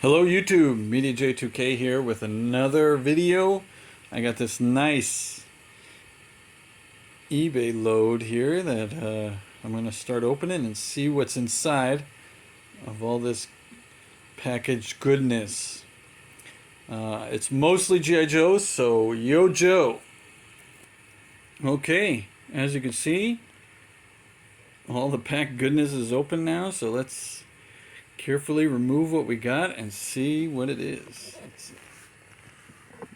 Hello YouTube, MediaJ2K here with another video. I got this nice eBay load here that I'm going to start opening and see what's inside of all this packaged goodness. It's mostly GIJoe, so yo Joe. Okay, as you can see, all the packed goodness is open now, so let's carefully remove what we got and see what it is. Let's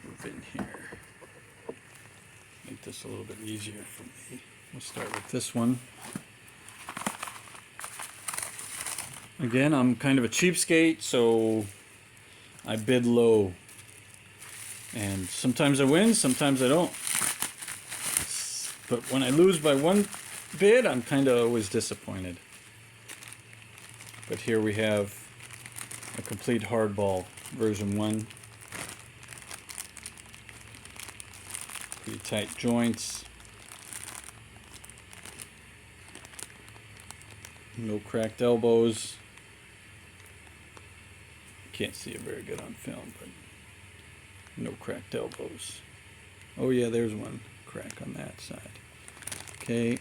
move in here. Make this a little bit easier for me. We'll start with this one. Again, I'm kind of a cheapskate, so I bid low. And sometimes I win, sometimes I don't. But when I lose by one bid, I'm kind of always disappointed. But here we have a complete hardball version 1. Pretty tight joints. No cracked elbows. Can't see it very good on film, but no cracked elbows. Oh yeah, there's one crack on that side. Okay.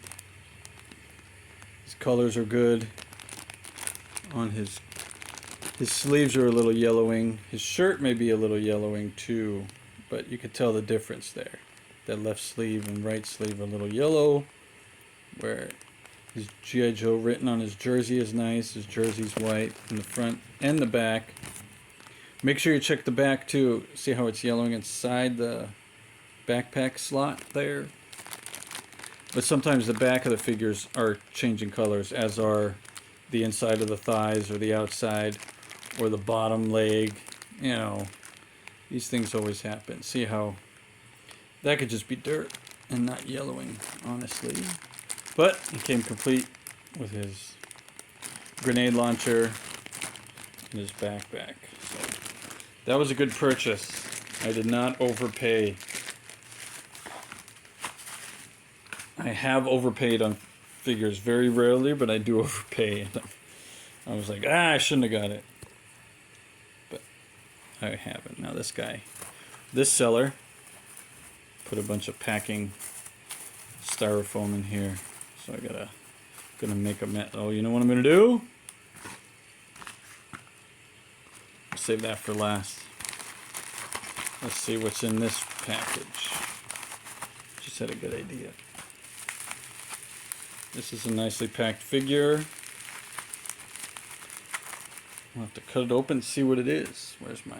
His colors are good. On his sleeves are a little yellowing. His shirt may be a little yellowing too, but you could tell the difference there. That left sleeve and right sleeve are a little yellow, where his GIJoe written on his jersey is nice. His jersey's white in the front and the back. Make sure you check the back too. See how it's yellowing inside the backpack slot there? But sometimes the back of the figures are changing colors, as are the inside of the thighs or the outside or the bottom leg. You know, these things always happen. See how that could just be dirt and not yellowing, honestly. But he came complete with his grenade launcher and his backpack. So that was a good purchase. I did not overpay. I have overpaid on figures very rarely, but I do overpay. I was like, I shouldn't have got it. But I haven't. Now this guy, this seller, put a bunch of packing styrofoam in here. So I gonna make a mess. Oh, you know what I'm gonna do? I'll save that for last. Let's see what's in this package. Just had a good idea. This is a nicely packed figure. I'll have to cut it open and see what it is. Where's my...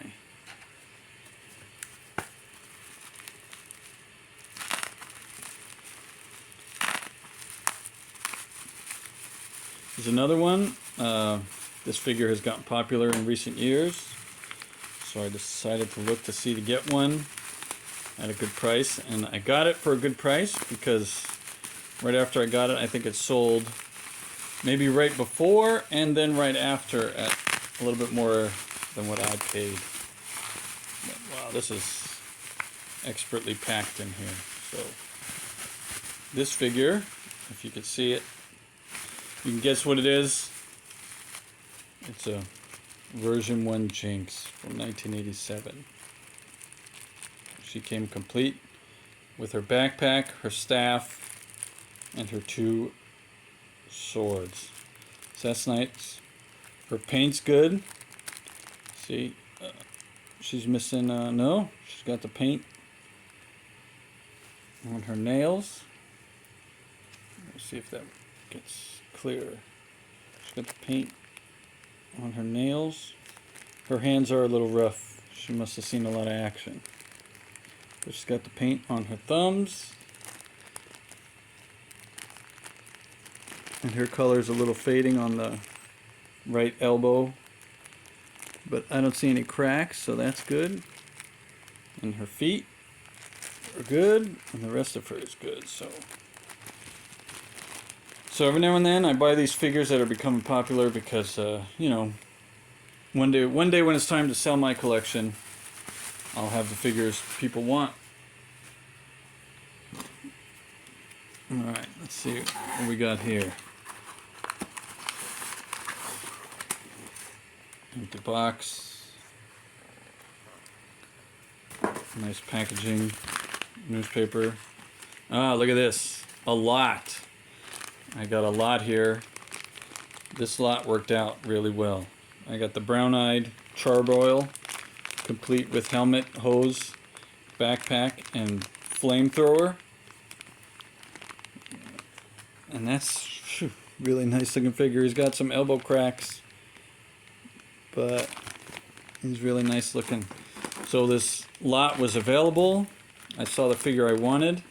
There's another one. This figure has gotten popular in recent years, so I decided to look to see to get one at a good price, and I got it for a good price because right after I got it, I think it sold maybe right before and then right after at a little bit more than what I paid. But, wow, this is expertly packed in here. So this figure, if you could see it, you can guess what it is. It's a version 1 Jinx from 1987. She came complete with her backpack, her staff, and her 2 swords. So that's nice. Her paint's good. See, she's missing, no, she's got the paint on her nails. Let's see if that gets clearer. She's got the paint on her nails. Her hands are a little rough. She must have seen a lot of action. But she's got the paint on her thumbs. And her color's a little fading on the right elbow. But I don't see any cracks, so that's good. And her feet are good, and the rest of her is good. So every now and then I buy these figures that are becoming popular because, you know, one day when it's time to sell my collection, I'll have the figures people want. Alright, let's see what we got here. Empty box. Nice packaging. Newspaper. Ah, look at this. A lot. I got a lot here. This lot worked out really well. I got the brown-eyed charbroil, complete with helmet, hose, backpack, and flamethrower. And that's really nice looking figure. He's got some elbow cracks, but he's really nice looking. So this lot was available. I saw the figure I wanted,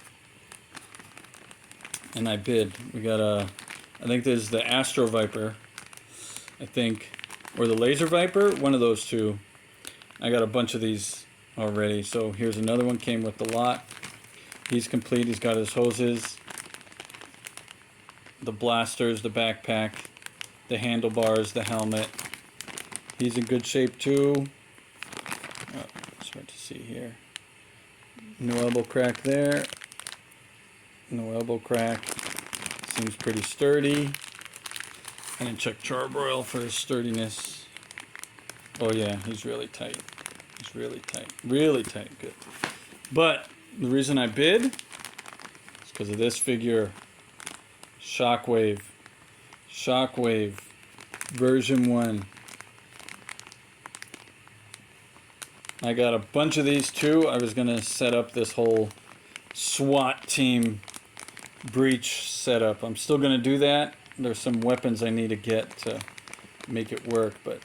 and I bid. We got I think there's the Astro Viper, I think, or the Laser Viper, one of those two. I got a bunch of these already. So here's another one, came with the lot. He's complete. He's got his hoses, the blasters, the backpack, the handlebars, the helmet. He's in good shape too. Oh, it's hard to see here. No elbow crack there. No elbow crack. Seems pretty sturdy. I didn't check charbroil for his sturdiness. Oh yeah, he's really tight. He's really tight. Really tight. Good. But the reason I bid is because of this figure. Shockwave. Shockwave. Version 1. I got a bunch of these too. I was going to set up this whole SWAT team breach setup. I'm still going to do that. There's some weapons I need to get to make it work, but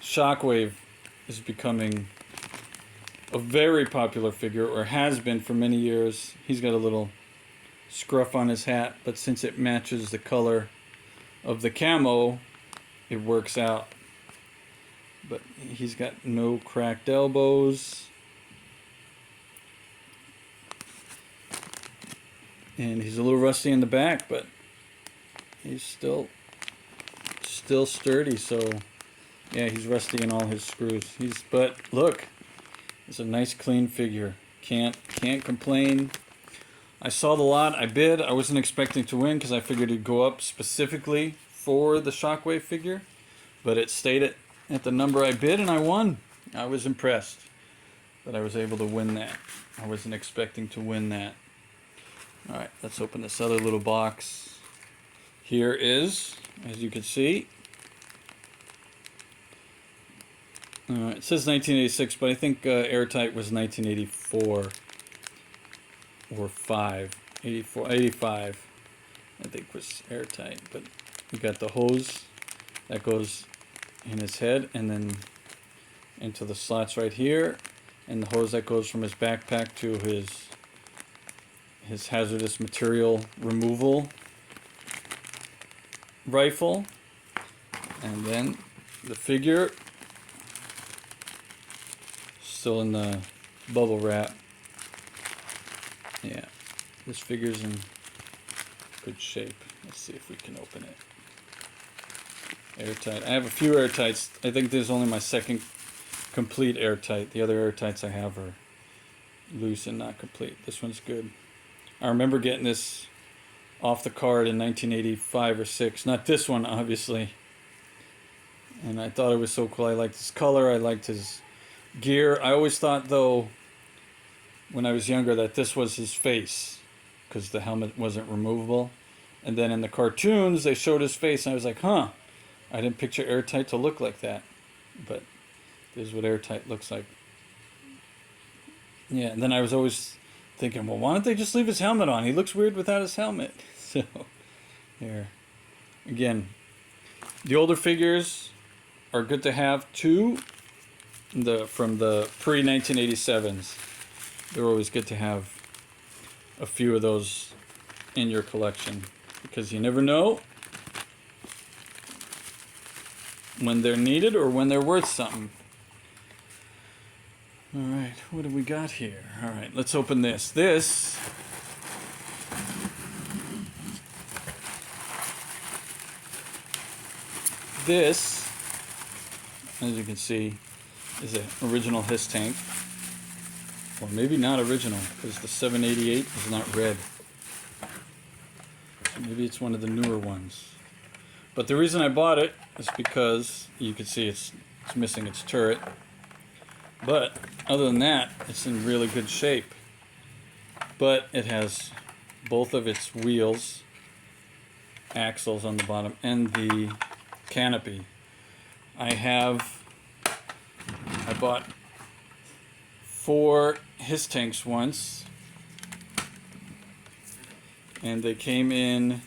Shockwave is becoming a very popular figure, or has been for many years. He's got a little scruff on his hat, but since it matches the color of the camo, it works out. But he's got no cracked elbows. And he's a little rusty in the back, but he's still sturdy. So yeah, he's rusty in all his screws. But look, it's a nice clean figure. Can't complain. I saw the lot, I bid. I wasn't expecting to win because I figured it'd go up specifically for the Shockwave figure, but it stayed at the number I bid, and I won. I was impressed that I was able to win that. I wasn't expecting to win that. Alright, let's open this other little box. Here is, as you can see, it says 1986, but I think Airtight was 1984 or 85, I think was Airtight. But you got the hose that goes in his head and then into the slots right here, and the hose that goes from his backpack to his hazardous material removal rifle. And then the figure still in the bubble wrap. Yeah, this figure's in good shape. Let's see if we can open it. Airtight. I have a few Airtights. I think this is only my second complete Airtight. The other Airtights I have are loose and not complete. This one's good. I remember getting this off the card in 1985 or 6. Not this one, obviously. And I thought it was so cool. I liked his color. I liked his gear. I always thought, though, when I was younger, that this was his face, because the helmet wasn't removable. And then in the cartoons, they showed his face, and I was like, huh, I didn't picture Airtight to look like that. But this is what Airtight looks like. Yeah, and then I was always thinking, well, why don't they just leave his helmet on? He looks weird without his helmet. So, here. Again, the older figures are good to have too. From the pre-1987s. They're always good to have a few of those in your collection, because you never know when they're needed or when they're worth something. Alright, what do we got here? Alright, let's open this. This as you can see, is an original H.I.S.S tank. Or maybe not original, because the 788 is not red. So maybe it's one of the newer ones. But the reason I bought it is because you can see it's missing its turret. But other than that, it's in really good shape. But it has both of its wheels, axles on the bottom, and the canopy. I bought 4 H.I.S. tanks once, and they came in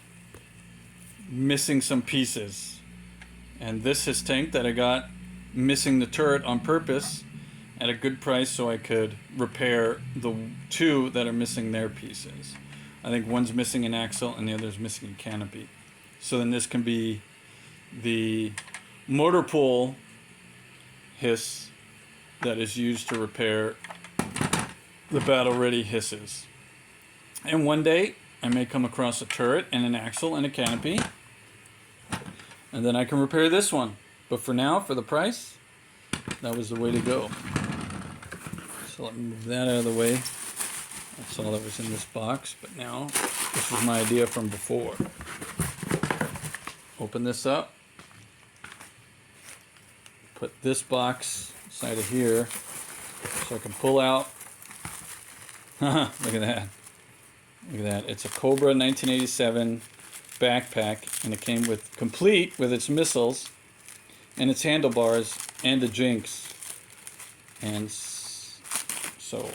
missing some pieces. And this H.I.S. tank that I got missing the turret on purpose at a good price so I could repair the 2 that are missing their pieces. I think one's missing an axle and the other's missing a canopy. So then this can be the motor pool H.I.S. that is used to repair the battle-ready H.I.S.s. And one day I may come across a turret and an axle and a canopy, and then I can repair this one. But for now, for the price, that was the way to go. So let me move that out of the way. That's all that was in this box. But now, this was my idea from before. Open this up. Put this box inside of here so I can pull out. Look at that. Look at that. It's a Cobra 1987 backpack, and it came with complete with its missiles and its handlebars and a Jinx. And so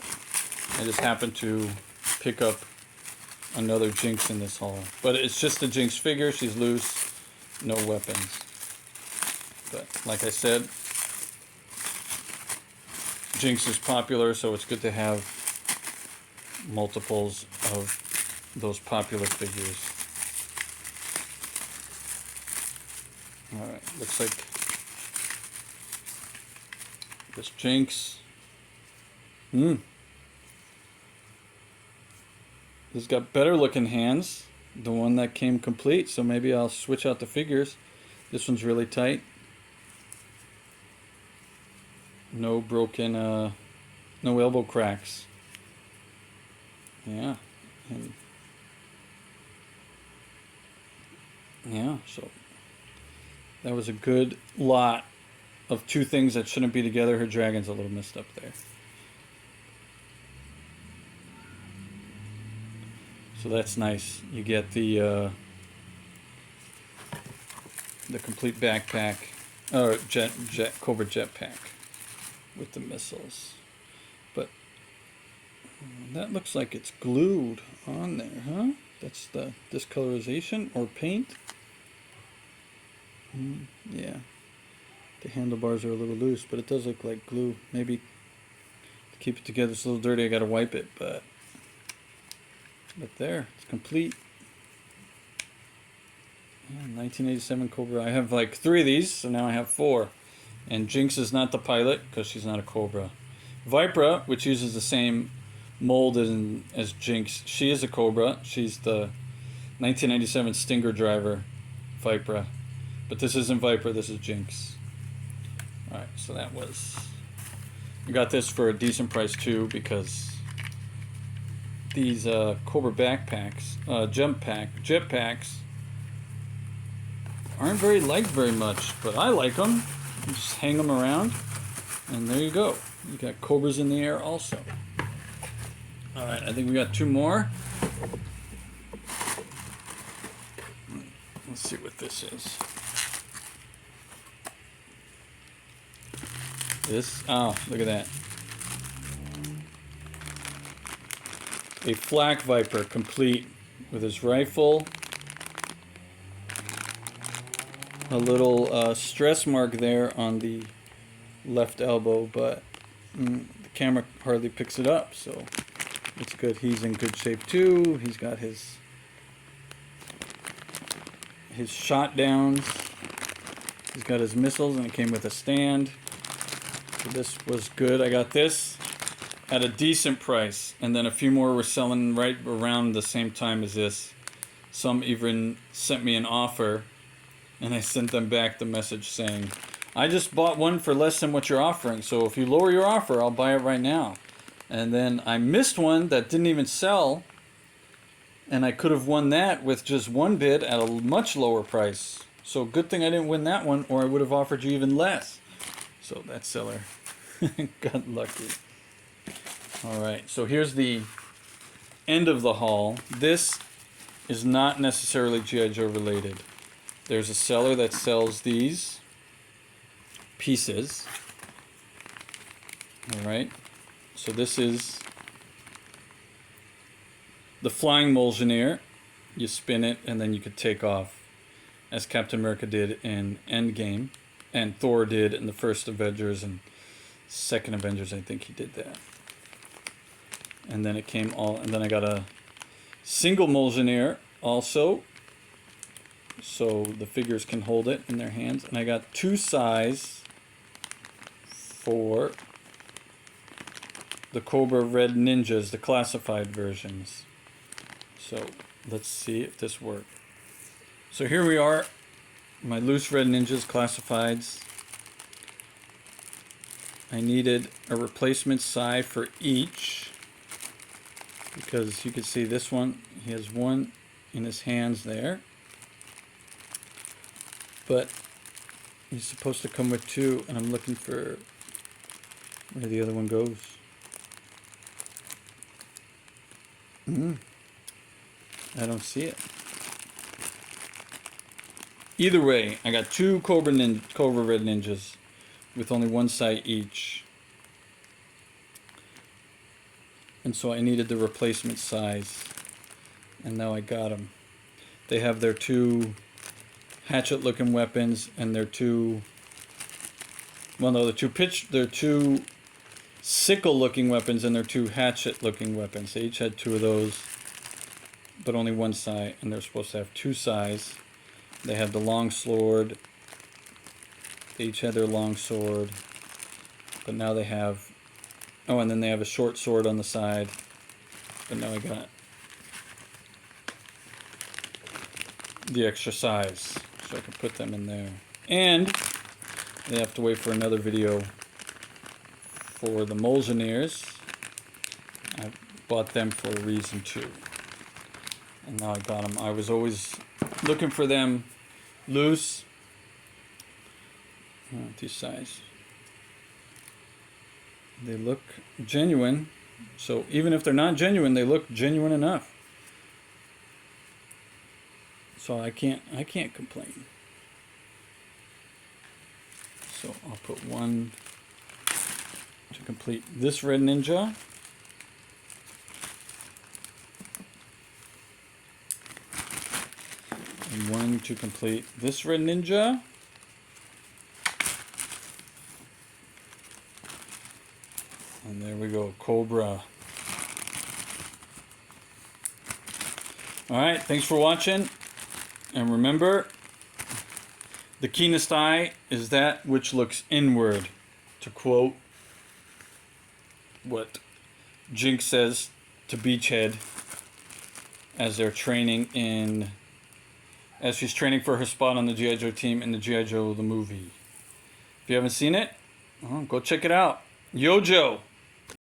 I just happened to pick up another Jinx in this haul. But it's just a Jinx figure. She's loose. No weapons. But like I said, Jinx is popular, so it's good to have multiples of those popular figures. Alright, looks like this Jinx. This got better looking hands. The one that came complete, so maybe I'll switch out the figures. This one's really tight. No broken, no elbow cracks. Yeah. And yeah, so that was a good lot of 2 things that shouldn't be together. Her dragon's a little messed up there. So that's nice. You get the complete backpack, or Cobra jetpack with the missiles. But that looks like it's glued on there, huh? That's the discolorization or paint. Yeah. The handlebars are a little loose, but it does look like glue. Maybe to keep it together, it's a little dirty. I gotta wipe it, but there, it's complete. Yeah, 1987 Cobra. I have like 3 of these, so now I have 4. And Jinx is not the pilot because she's not a Cobra. Vipra, which uses the same mold as Jinx, she is a Cobra. She's the 1997 Stinger driver, Vipra. But this isn't Vipra, this is Jinx. Alright, so that was... I got this for a decent price too, because these Cobra backpacks, jetpacks, aren't very liked very much, but I like them. You just hang them around, and there you go. You got Cobras in the air also. Alright, I think we got 2 more. Let's see what this is. This, oh, look at that. A flak viper complete with his rifle. A little stress mark there on the left elbow, but the camera hardly picks it up, so it's good. He's in good shape too. He's got his shot downs. He's got his missiles, and it came with a stand. So this was good. I got this at a decent price, and then a few more were selling right around the same time as this. Some even sent me an offer, and I sent them back the message saying, I just bought one for less than what you're offering, so if you lower your offer, I'll buy it right now. And then I missed one that didn't even sell, and I could have won that with just one bid at a much lower price. So good thing I didn't win that one, or I would have offered you even less. So that seller Got lucky. Alright, so here's the end of the haul. This is not necessarily GIJoe related. There's a seller that sells these pieces. Alright, so this is the flying Mjolnir. You spin it and then you could take off, as Captain America did in Endgame, and Thor did in the first Avengers and second Avengers. I think he did that. And then it came all, and then I got a single Mjolnir also, so the figures can hold it in their hands. And I got 2 size for the Cobra Red Ninjas, the classified versions. So let's see if this works. So here we are, my loose Red Ninjas classifieds. I needed a replacement size for each, because you can see this one, he has one in his hands there, but he's supposed to come with 2, and I'm looking for where the other one goes. I don't see it. Either way, I got 2 Cobra Red Ninjas with only 1 side each. And so I needed the replacement size. And now I got them. They have their 2 hatchet looking weapons and their 2, well no, their 2 sickle looking weapons and their 2 hatchet looking weapons. They each had 2 of those, but only 1 side, and they're supposed to have 2 sides. They have the long sword. They each had their long sword, but now they have, oh, and then they have a short sword on the side, but now I got the extra size, so I can put them in there. And they have to wait for another video for the Mjolnirs. I bought them for a reason too. And now I got them. I was always looking for them loose. These size. They look genuine. So even if they're not genuine, they look genuine enough. So I can't complain. So I'll put 1 to complete this Red Ninja. And 1 to complete this Red Ninja. And there we go, Cobra. Alright, thanks for watching. And remember, the keenest eye is that which looks inward. To quote what Jinx says to Beachhead as they're training in, as she's training for her spot on the GIJoe team in the GIJoe the movie. If you haven't seen it, go check it out. GIJoe.